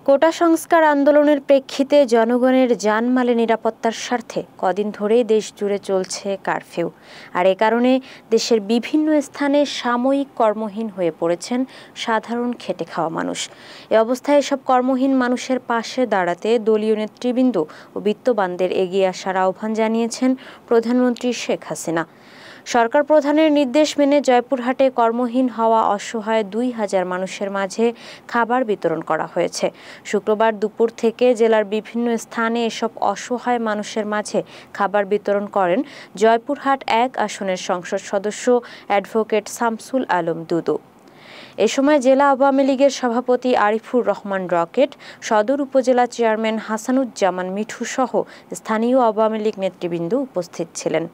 কোটা সংস্কার আন্দোলনের প্রেক্ষিতে জনগণের জানমালের নিরাপত্তার স্বার্থে কদিন ধরেই দেশ জুড়ে চলছে কারফিউ। আর এ কারণে দেশের বিভিন্ন স্থানে সাময়িক কর্মহীন হয়ে পড়েছেন সাধারণ খেটে খাওয়া মানুষ। এ অবস্থায় এসব কর্মহীন মানুষের পাশে দাঁড়াতে দলীয় নেতৃবৃন্দ ও বিত্তবানদের এগিয়ে আসার আহ্বান জানিয়েছেন প্রধানমন্ত্রী শেখ হাসিনা। সরকার প্রধানের নির্দেশ মেনে জয়পুরহাটে কর্মহীন হওয়া অসহায় ২,০০০ মানুষের মাঝে খাবার বিতরণ করা হয়েছে। শুক্রবার দুপুর থেকে জেলার বিভিন্ন স্থানে এসব অসহায় মানুষের মাঝে খাবার বিতরণ করেন জয়পুরহাট ১ আসনের সংসদ সদস্য অ্যাডভোকেট শামসুল আলম দুদু। এ সময় জেলা আওয়ামী লীগের সভাপতি আরিফুর রহমান রকেট, সদর উপজেলা চেয়ারম্যান হাসানুজ্জামান মিঠু সহ স্থানীয় আওয়ামী লীগ নেতৃবৃন্দ উপস্থিত ছিলেন।